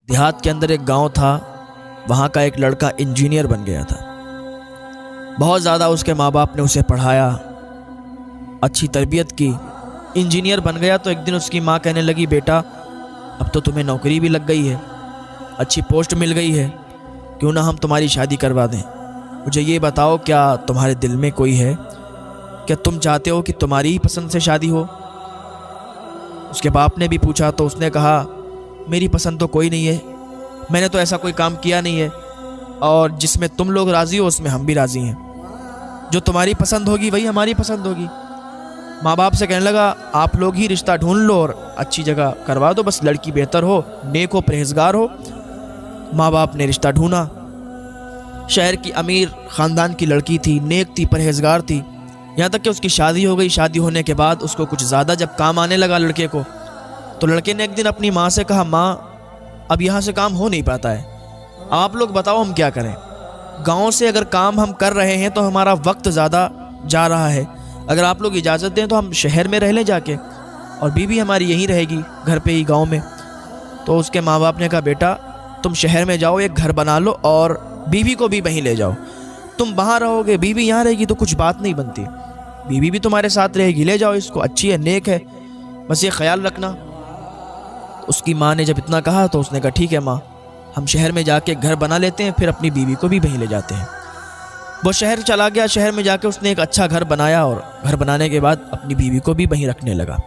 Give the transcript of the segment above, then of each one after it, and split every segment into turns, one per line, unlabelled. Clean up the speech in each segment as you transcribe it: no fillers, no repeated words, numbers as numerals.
देहात के अंदर एक गांव था। वहाँ का एक लड़का इंजीनियर बन गया था। बहुत ज़्यादा उसके माँ बाप ने उसे पढ़ाया, अच्छी तरबियत की, इंजीनियर बन गया। तो एक दिन उसकी माँ कहने लगी, बेटा अब तो तुम्हें नौकरी भी लग गई है, अच्छी पोस्ट मिल गई है, क्यों ना हम तुम्हारी शादी करवा दें। मुझे ये बताओ, क्या तुम्हारे दिल में कोई है? क्या तुम चाहते हो कि तुम्हारी ही पसंद से शादी हो? उसके बाप ने भी पूछा तो उसने कहा, मेरी पसंद तो कोई नहीं है, मैंने तो ऐसा कोई काम किया नहीं है, और जिसमें तुम लोग राज़ी हो उसमें हम भी राज़ी हैं। जो तुम्हारी पसंद होगी वही हमारी पसंद होगी। माँ बाप से कहने लगा, आप लोग ही रिश्ता ढूंढ लो और अच्छी जगह करवा दो, बस लड़की बेहतर हो, नेक हो, परहेजगार हो। माँ बाप ने रिश्ता ढूंढा। शहर की अमीर ख़ानदान की लड़की थी, नेक थी, परहेजगार थी। यहाँ तक कि उसकी शादी हो गई। शादी होने के बाद उसको कुछ ज़्यादा जब काम आने लगा लड़के को, तो लड़के ने एक दिन अपनी माँ से कहा, माँ अब यहाँ से काम हो नहीं पाता है, आप लोग बताओ हम क्या करें। गांव से अगर काम हम कर रहे हैं तो हमारा वक्त ज़्यादा जा रहा है, अगर आप लोग इजाज़त दें तो हम शहर में रह लें जाके, और बीवी हमारी यहीं रहेगी घर पे ही गांव में। तो उसके माँ बाप ने कहा, बेटा तुम शहर में जाओ, एक घर बना लो और बीवी को भी वहीं ले जाओ। तुम वहाँ रहोगे, बीवी यहाँ रहेगी तो कुछ बात नहीं बनती, बीवी भी तुम्हारे साथ रहेगी, ले जाओ इसको, अच्छी है, नेक है, बस ये ख्याल रखना। उसकी माँ ने जब इतना कहा तो उसने कहा, ठीक है माँ, हम शहर में जाके घर बना लेते हैं, फिर अपनी बीवी को भी वहीं ले जाते हैं। वो शहर चला गया। शहर में जाके उसने एक अच्छा घर बनाया, और घर बनाने के बाद अपनी बीवी को भी वहीं रखने लगा।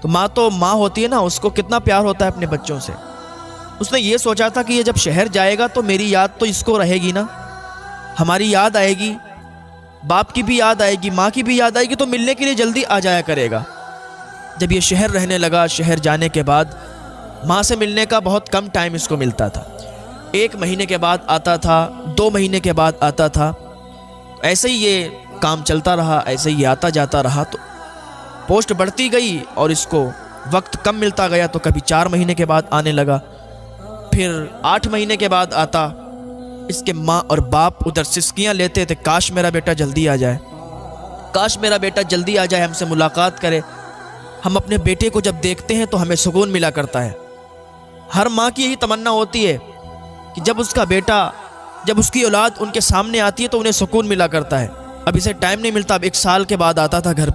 तो माँ होती है ना, उसको कितना प्यार होता है अपने बच्चों से। उसने ये सोचा था कि ये जब शहर जाएगा तो मेरी याद तो इसको रहेगी ना, हमारी याद आएगी, बाप की भी याद आएगी, माँ की भी याद आएगी, तो मिलने के लिए जल्दी आ जाया करेगा। जब ये शहर रहने लगा, शहर जाने के बाद माँ से मिलने का बहुत कम टाइम इसको मिलता था। 1 महीने के बाद आता था, 2 महीने के बाद आता था। ऐसे ही ये काम चलता रहा, ऐसे ही आता जाता रहा। तो पोस्ट बढ़ती गई और इसको वक्त कम मिलता गया। तो कभी 4 महीने के बाद आने लगा, फिर 8 महीने के बाद आता। इसके माँ और बाप उधर सिसकियाँ लेते थे, काश मेरा बेटा जल्दी आ जाए, काश मेरा बेटा जल्दी आ जाए, हमसे मुलाकात करे। हम अपने बेटे को जब देखते हैं तो हमें सुकून मिला करता है। हर माँ की यही तमन्ना होती है कि जब उसका बेटा, जब उसकी औलाद उनके सामने आती है तो उन्हें सुकून मिला करता है। अब इसे टाइम नहीं मिलता। अब 1 साल के बाद आता था घर पे।